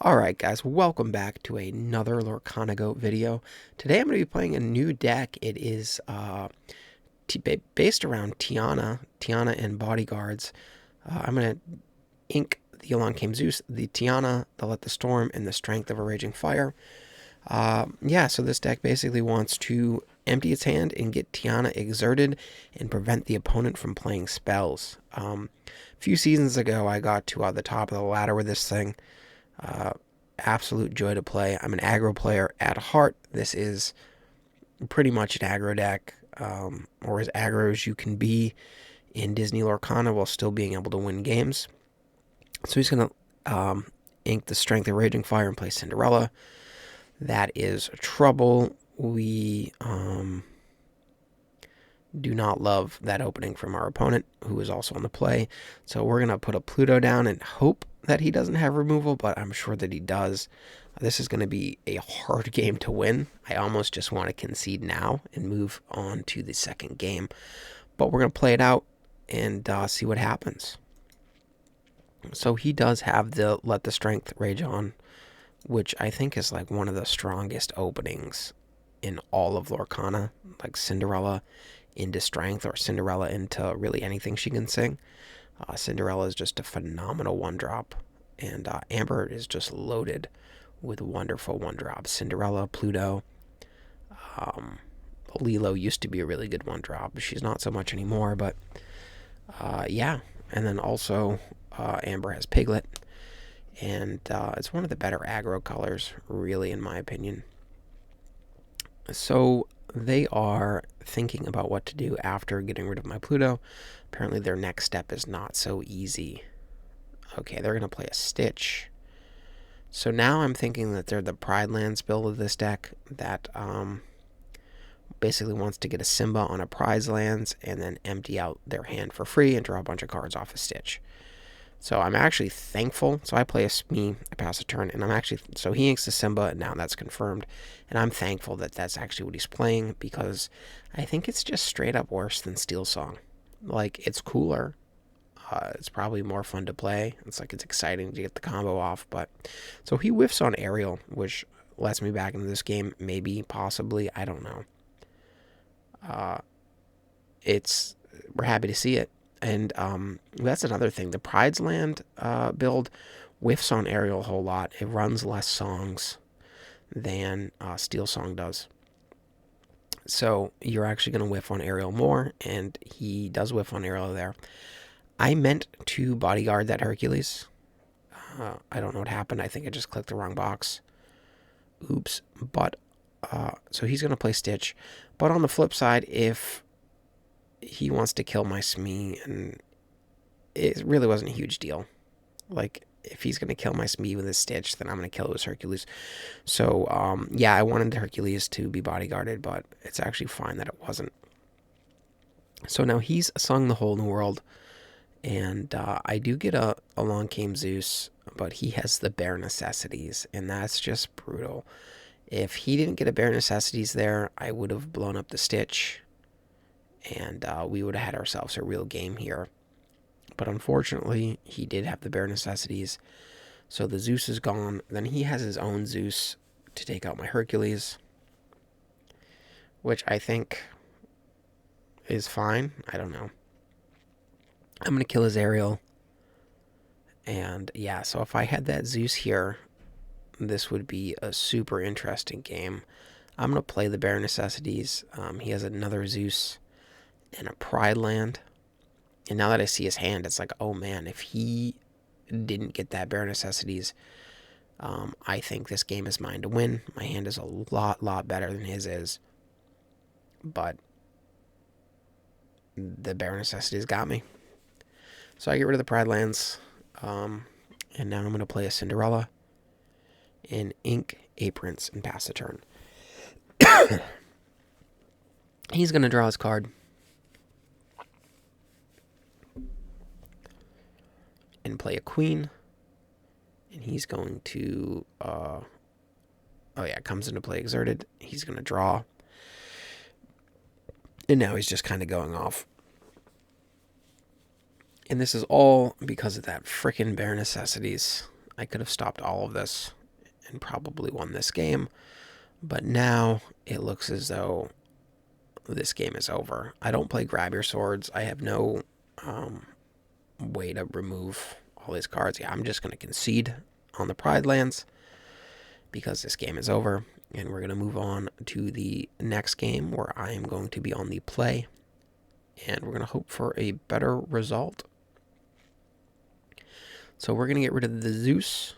Alright guys, welcome back to another LorcanaGoat video. Today I'm going to be playing a new deck. It is based around Tiana and Bodyguards. I'm going to ink the Elon Came Zeus, the Tiana, the Let the Storm, and the Strength of a Raging Fire. So this deck basically wants to empty its hand and get Tiana exerted and prevent the opponent from playing spells. A few seasons ago I got to the top of the ladder with this thing. Absolute joy to play. I'm an aggro player at heart. This is pretty much an aggro deck, or as aggro as you can be in Disney Lorcana while still being able to win games. So he's going to ink the Strength of Raging Fire and play Cinderella. That is trouble. We do not love that opening from our opponent, who is also on the play. So we're going to put a Pluto down and hope that he doesn't have removal, but I'm sure that he does. This is going to be a hard game to win. I almost just want to concede now and move on to the second game. But we're going to play it out and see what happens. So he does have the Let the Strength Rage on, which I think is like one of the strongest openings in all of Lorcana. Like Cinderella into Strength, or Cinderella into really anything she can sing. Cinderella is just a phenomenal one-drop, and Amber is just loaded with wonderful one-drops. Cinderella, Pluto, Lilo used to be a really good one-drop. She's not so much anymore, but yeah. And then also Amber has Piglet, and it's one of the better aggro colors, really, in my opinion. So they are thinking about what to do after getting rid of my Pluto. Apparently their next step is not so easy. Okay, they're going to play a Stitch. So now I'm thinking that they're the Pridelands build of this deck that basically wants to get a Simba on a Pridelands and then empty out their hand for free and draw a bunch of cards off a Stitch. So I'm actually thankful. So I play I pass a turn, and so he inks the Simba, and now that's confirmed. And I'm thankful that that's actually what he's playing, because I think it's just straight up worse than Steelsong. Like, it's cooler. It's probably more fun to play. It's exciting to get the combo off. But so he whiffs on Aerial, which lets me back into this game. Maybe, possibly, I don't know. We're happy to see it. And that's another thing. The Pridelands build whiffs on Aerial a whole lot. It runs less songs than Steelsong does. So you're actually going to whiff on Aerial more, and he does whiff on Aerial there. I meant to bodyguard that Hercules. I don't know what happened. I think I just clicked the wrong box. Oops. But so he's going to play Stitch. But on the flip side, if he wants to kill my Smee, and it really wasn't a huge deal. Like, if he's going to kill my Smee with his Stitch, then I'm going to kill his Hercules. So, yeah, I wanted Hercules to be bodyguarded, but it's actually fine that it wasn't. So now he's sung the Whole New World, and I do get a Along Came Zeus, but he has the Bare Necessities, and that's just brutal. If he didn't get a Bare Necessities there, I would have blown up the Stitch, and we would have had ourselves a real game here. But unfortunately, he did have the Bare Necessities, so the Zeus is gone. Then he has his own Zeus to take out my Hercules, which I think is fine. I don't know. I'm going to kill his Aerial. And yeah, so if I had that Zeus here, this would be a super interesting game. I'm going to play the Bare Necessities. He has another Zeus and a Prideland. And now that I see his hand, it's like, oh man, if he didn't get that Bare Necessities, I think this game is mine to win. My hand is a lot better than his is. But the Bare Necessities got me. So I get rid of the Pridelands. And now I'm going to play a Cinderella and ink a Prince and pass the turn. He's going to draw his card. And play a Queen. And he's going to, comes into play exerted. He's going to draw. And now he's just kind of going off. And this is all because of that frickin' Bare Necessities. I could have stopped all of this and probably won this game. But now it looks as though this game is over. I don't play grab your swords. I have no way to remove all these cards. Yeah, I'm just going to concede on the Pridelands because this game is over. And we're going to move on to the next game where I am going to be on the play. And we're going to hope for a better result. So we're going to get rid of the Zeus.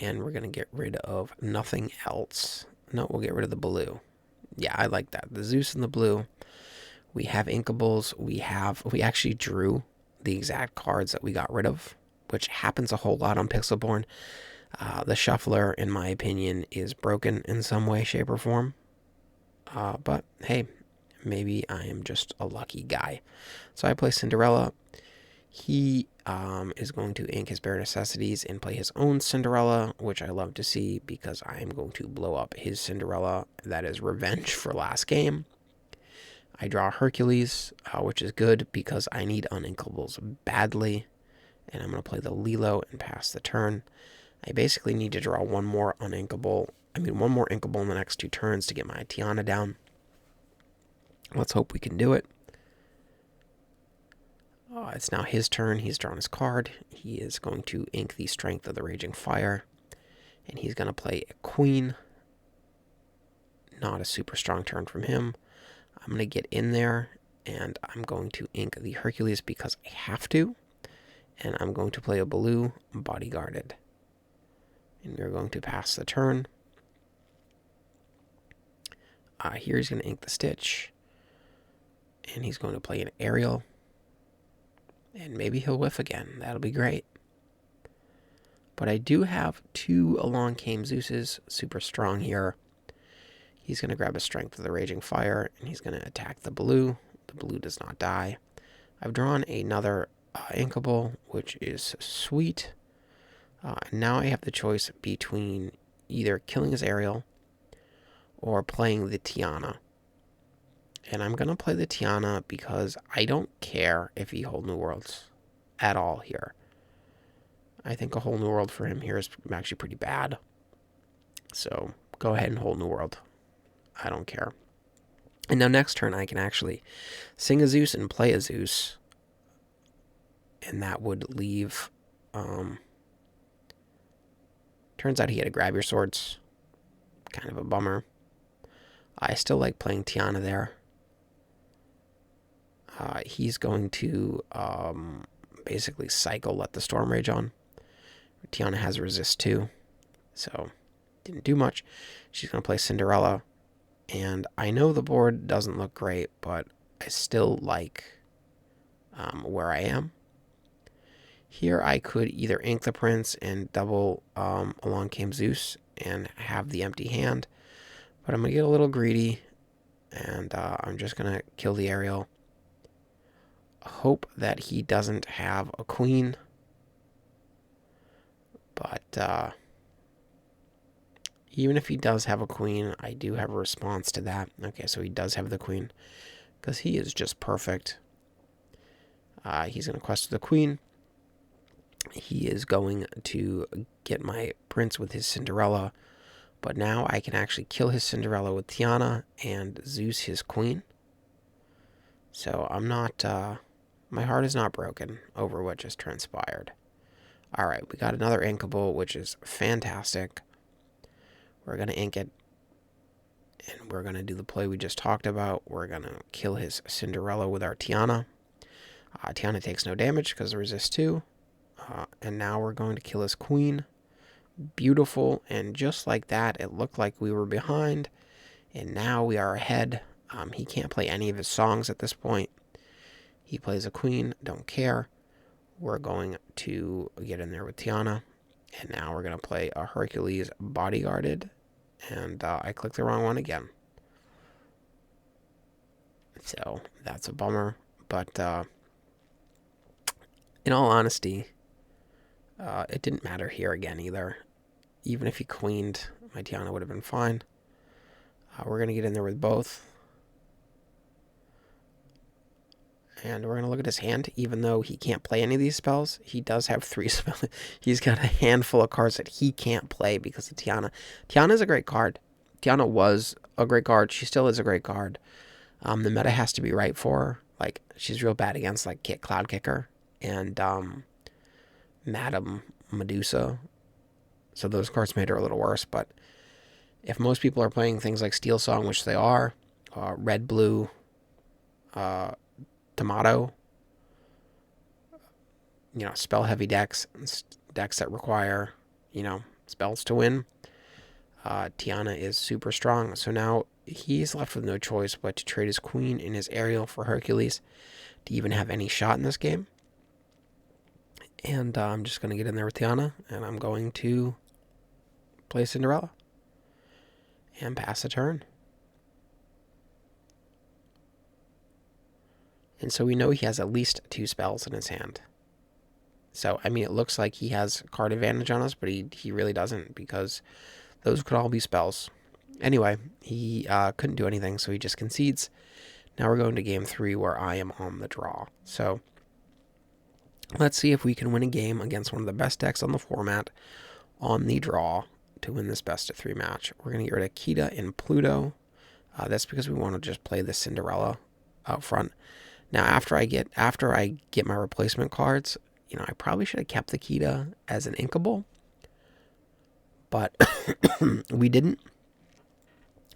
And we're going to get rid of nothing else. No, we'll get rid of the blue. Yeah, I like that. The Zeus and the blue. We have Inkables. We actually drew the exact cards that we got rid of, which happens a whole lot on Pixelborn. The Shuffler, in my opinion, is broken in some way, shape, or form. But hey, maybe I am just a lucky guy. So I play Cinderella. He is going to ink his Bare Necessities and play his own Cinderella, which I love to see because I am going to blow up his Cinderella. That is revenge for last game. I draw Hercules, which is good because I need Uninkables badly. And I'm going to play the Lilo and pass the turn. I basically need to draw one more Inkable in the next 2 turns to get my Tiana down. Let's hope we can do it. It's now his turn. He's drawn his card. He is going to ink the Strength of the Raging Fire. And he's going to play a Queen. Not a super strong turn from him. I'm going to get in there, and I'm going to ink the Hercules because I have to. And I'm going to play a blue Bodyguarded. And we're going to pass the turn. Here he's going to ink the Stitch. And he's going to play an Aerial. And maybe he'll whiff again. That'll be great. But I do have 2 Along Came Zeuses, super strong here. He's going to grab a Strength of the Raging Fire, and he's going to attack the blue. The blue does not die. I've drawn another Inkable, which is sweet. Now I have the choice between either killing his Aerial or playing the Tiana. And I'm going to play the Tiana because I don't care if he Whole New Worlds at all here. I think a Whole New World for him here is actually pretty bad. So go ahead and Whole New World. I don't care. And now next turn I can actually sing a Zeus and play a Zeus. And that would leave... turns out he had to grab your swords. Kind of a bummer. I still like playing Tiana there. He's going to basically cycle Let the Storm Rage on. Tiana has resist too, so didn't do much. She's going to play Cinderella, and I know the board doesn't look great, but I still like where I am. Here I could either ink the Prince and double Along Came Zeus and have the empty hand, but I'm going to get a little greedy, and I'm just going to kill the Aerial. Hope that he doesn't have a Queen, but even if he does have a Queen, I do have a response to that. Okay, so he does have the Queen because he is just perfect. He's going to quest the Queen. He is going to get my Prince with his Cinderella, but now I can actually kill his Cinderella with Tiana and Zeus his Queen. So I'm not... my heart is not broken over what just transpired. Alright, we got another Inkable, which is fantastic. We're going to ink it. And we're going to do the play we just talked about. We're going to kill his Cinderella with our Tiana. Tiana takes no damage because of resist 2. And now we're going to kill his Queen. Beautiful. And just like that, it looked like we were behind. And now we are ahead. He can't play any of his songs at this point. He plays a Queen, don't care. We're going to get in there with Tiana. And now we're going to play a Hercules Bodyguarded. And I clicked the wrong one again. So that's a bummer. But in all honesty, it didn't matter here again either. Even if he queened, my Tiana would have been fine. We're going to get in there with both. And we're going to look at his hand. Even though he can't play any of these spells, he does have 3 spells. He's got a handful of cards that he can't play because of Tiana. Tiana is a great card. Tiana was a great card. She still is a great card. The meta has to be right for her. Like, she's real bad against, like, Cloud Kicker and Madam Medusa. So those cards made her a little worse. But if most people are playing things like Steelsong, which they are, red, blue, Tomato, spell heavy decks that require, spells to win, Tiana is super strong. So now he's left with no choice but to trade his queen and his Ariel for Hercules to even have any shot in this game. And I'm just going to get in there with Tiana, and I'm going to play Cinderella and pass a turn. And so we know he has at least 2 spells in his hand. So, I mean, it looks like he has card advantage on us, but he really doesn't, because those could all be spells. Anyway, he couldn't do anything, so he just concedes. Now we're going to game 3, where I am on the draw. So let's see if we can win a game against one of the best decks on the format on the draw to win this best of 3 match. We're going to get rid of Kita and Pluto. That's because we want to just play the Cinderella out front. Now, after I get my replacement cards, I probably should have kept the Kita as an inkable, but we didn't.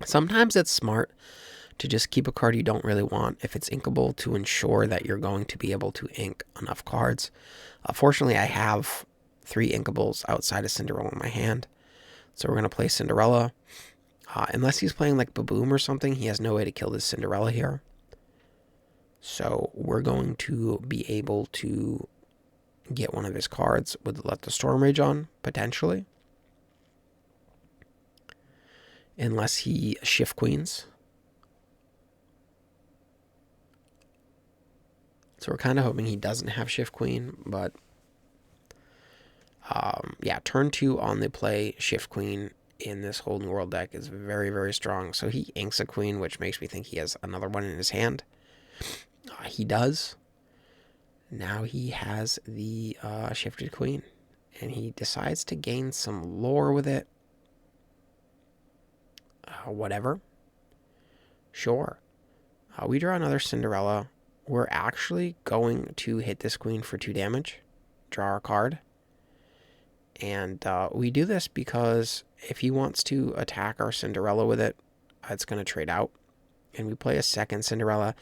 Sometimes it's smart to just keep a card you don't really want if it's inkable, to ensure that you're going to be able to ink enough cards. Fortunately, I have 3 inkables outside of Cinderella in my hand, so we're going to play Cinderella. Unless he's playing like Baboom or something, he has no way to kill this Cinderella here. So we're going to be able to get one of his cards with Let the Storm Rage on, potentially. Unless he Shift Queens. So we're kind of hoping he doesn't have Shift Queen, but yeah, turn 2 on the play Shift Queen in this whole New World deck is very, very strong. So he inks a queen, which makes me think he has another one in his hand. He does. Now he has the shifted queen, and he decides to gain some lore with it. Whatever. Sure. We draw another Cinderella. We're actually going to hit this queen for 2 damage. Draw our card. And we do this because if he wants to attack our Cinderella with it, it's going to trade out. And we play a second Cinderella.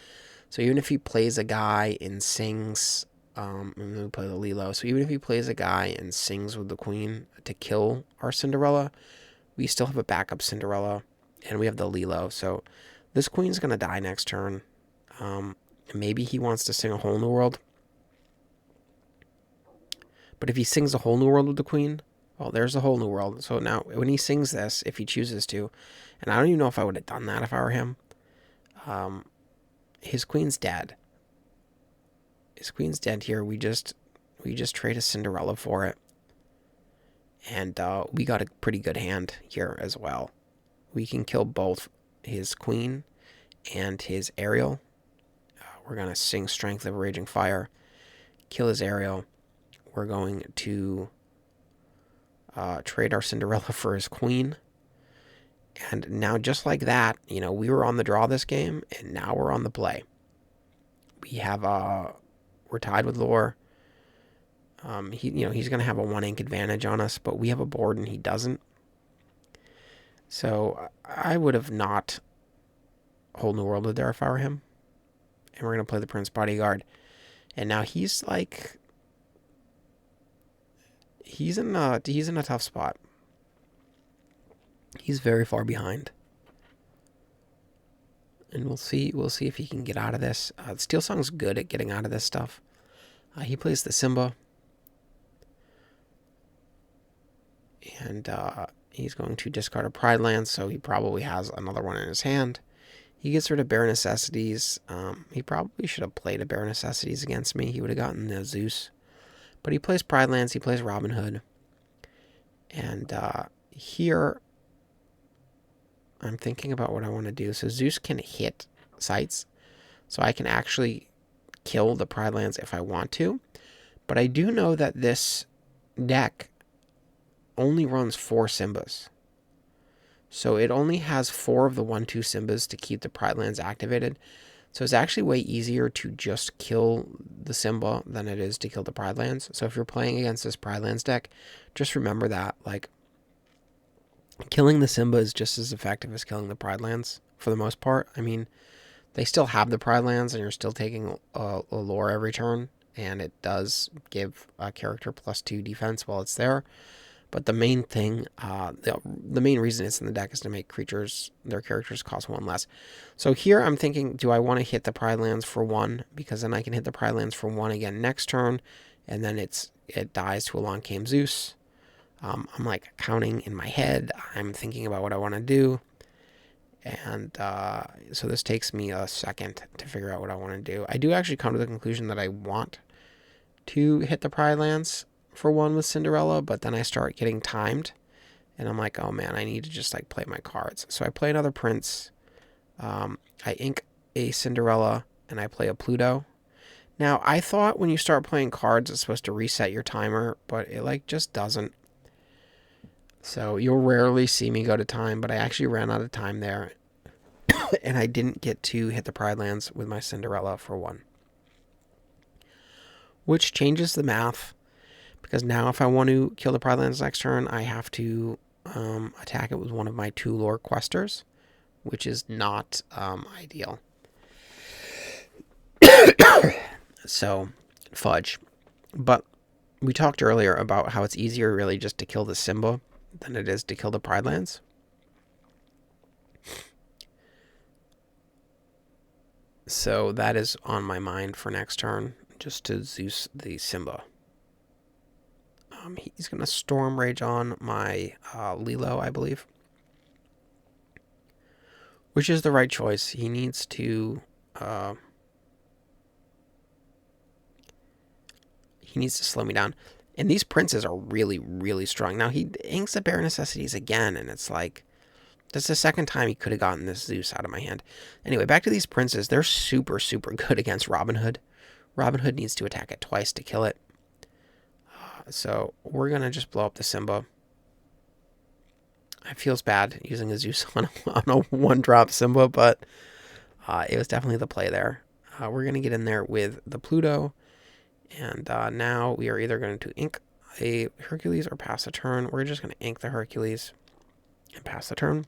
So even if he plays a guy and sings, and then we play the Lilo. So even if he plays a guy and sings with the queen to kill our Cinderella, we still have a backup Cinderella, and we have the Lilo. So this queen's going to die next turn. Maybe he wants to sing a whole new world. But if he sings a whole new world with the queen, well, there's a whole new world. So now when he sings this, if he chooses to, and I don't even know if I would have done that if I were him, his queen's dead. His queen's dead here. We just trade a Cinderella for it. And we got a pretty good hand here as well. We can kill both his queen and his Ariel. We're going to sing Strength of Raging Fire, kill his Ariel. We're going to trade our Cinderella for his queen. And now, just like that, we were on the draw this game, and now we're on the play. We have, we're tied with Lore. He's going to have a 1 ink advantage on us, but we have a board and he doesn't. So I would have not Whole New World there if I were him. And we're going to play the Prince Bodyguard. And now he's like, he's in a tough spot. He's very far behind. And we'll see if he can get out of this. Steelsong's good at getting out of this stuff. He plays the Simba. And he's going to discard a Pridelands, so he probably has another one in his hand. He gets rid of Bare Necessities. He probably should have played a Bare Necessities against me. He would have gotten the Zeus. But he plays Pridelands. He plays Robin Hood. And here, I'm thinking about what I want to do. So Zeus can hit sites. So I can actually kill the Pridelands if I want to. But I do know that this deck only runs 4 Simbas. So it only has 4 of the 1/2 Simbas to keep the Pridelands activated. So it's actually way easier to just kill the Simba than it is to kill the Pridelands. So if you're playing against this Pridelands deck, just remember that, like, killing the Simba is just as effective as killing the Pridelands for the most part. I mean, they still have the Pridelands, and you're still taking a lore every turn, and it does give a character +2 defense while it's there. But the main thing, the main reason it's in the deck is to make their characters cost 1 less. So here I'm thinking, do I want to hit the Pridelands for 1? Because then I can hit the Pridelands for 1 again next turn, and then it dies to Along Came Zeus. I'm like counting in my head. I'm thinking about what I want to do. And so this takes me a second to figure out what I want to do. I do actually come to the conclusion that I want to hit the Pridelands for 1 with Cinderella, but then I start getting timed, and I'm like, oh man, I need to just like play my cards. So I play another Prince, I ink a Cinderella, and I play a Pluto. Now, I thought when you start playing cards, it's supposed to reset your timer, but it like just doesn't. So you'll rarely see me go to time, but I actually ran out of time there, and I didn't get to hit the Pridelands with my Cinderella for 1. Which changes the math, because now if I want to kill the Pridelands next turn, I have to attack it with one of my 2 lore questers, which is not ideal. So, fudge. But we talked earlier about how it's easier really just to kill the Simba than it is to kill the Pridelands. So that is on my mind for next turn, just to Zeus the Simba. He's going to Storm Rage on my Lilo, I believe. Which is the right choice. He needs to... he needs to slow me down. And these princes are really, really strong. Now, he inks the Bare Necessities again, and it's like... that's the second time he could have gotten this Zeus out of my hand. Anyway, back to these princes. They're super, super good against Robin Hood. Robin Hood needs to attack it twice to kill it. So we're going to just blow up the Simba. It feels bad using a Zeus on a 1-drop Simba, but it was definitely the play there. We're going to get in there with the Pluto. And now we are either going to ink a Hercules or pass a turn. We're just going to ink the Hercules and pass the turn.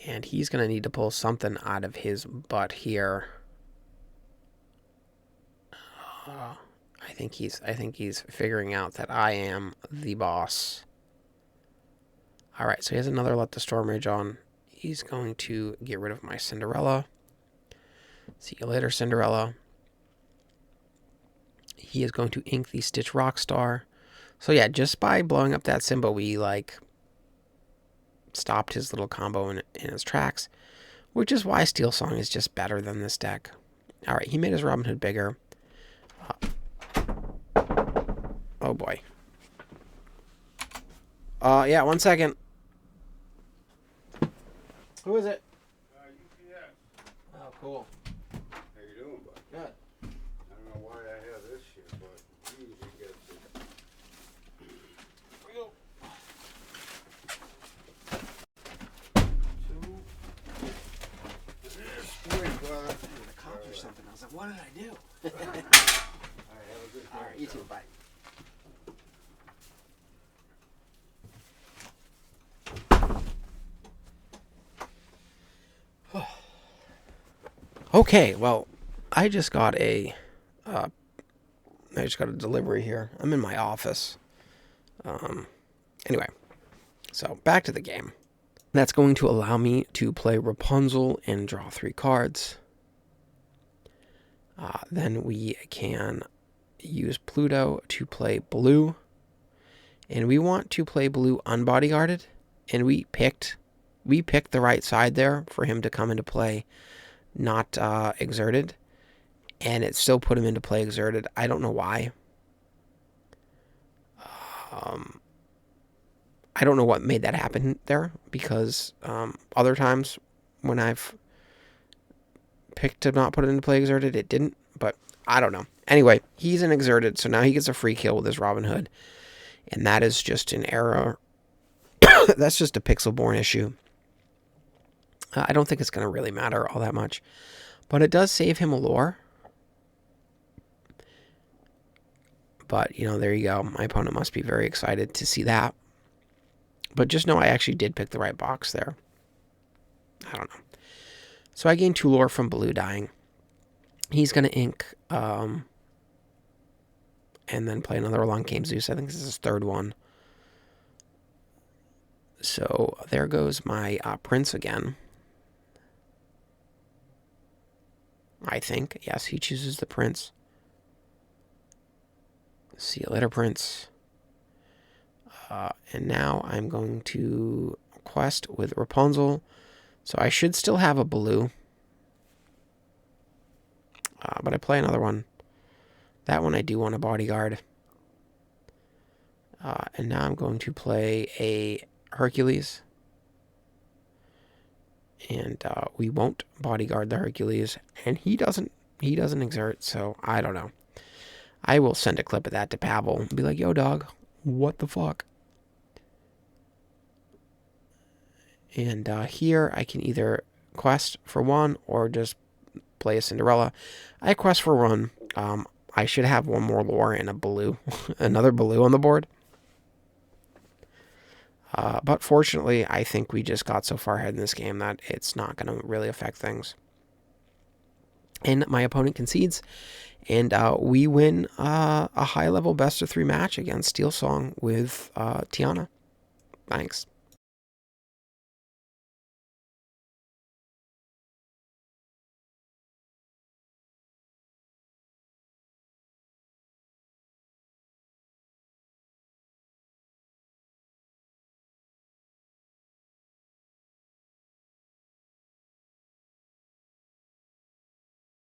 And he's going to need to pull something out of his butt here. I think he's figuring out that I am the boss. All right, so he has another Let the Storm Rage on. He's going to get rid of my Cinderella. See you later, Cinderella. He is going to ink the Stitch Rockstar. So yeah, just by blowing up that Simba, we like stopped his little combo in his tracks, which is why Steelsong is just better than this deck. All right, he made his Robin Hood bigger. Oh boy. Yeah, 1 second. Who is it? UPS. Oh, cool. How you doing, bud? Good. I don't know why I have this shit, but he usually gets it. Here we go. 2. Wait, bud. The cops or something. I was like, what did I do? All right, have a good day. All right, you too. Bye. Okay, well, I just got a delivery here. I'm in my office. Anyway, so back to the game. That's going to allow me to play Rapunzel and draw 3 cards. Then we can use Pluto to play blue. And we want to play blue unbodyguarded. And we picked the right side there for him to come into play, not exerted. And it still put him into play exerted. I don't know why. I don't know what made that happen there, because other times when I've picked to not put it into play exerted. It didn't, but I don't know. Anyway, he's in exerted, so now he gets a free kill with his Robin Hood. And that is just an error. That's just a Pixelborn issue. I don't think it's going to really matter all that much. But it does save him a lore. But, you know, there you go. My opponent must be very excited to see that. But just know I actually did pick the right box there. I don't know. So I gained 2 lore from Blue dying. He's going to ink and then play another Long Game Zeus. I think this is his 3rd one. So there goes my Prince again. I think. Yes, he chooses the Prince. See you later, Prince. And now I'm going to quest with Rapunzel. So I should still have a blue. But I play another one. That one I do want a Bodyguard. And now I'm going to play a Hercules. And we won't Bodyguard the Hercules. And he doesn't exert, so I don't know. I will send a clip of that to Pavel and be like, yo, dog, what the fuck? And here I can either quest for 1 or just play a Cinderella. I quest for 1. I should have 1 more lore and a blue, another blue on the board. But fortunately, I think we just got so far ahead in this game that it's not going to really affect things. And my opponent concedes, and we win a high-level best-of-3 match against Steelsong with Tiana. Thanks.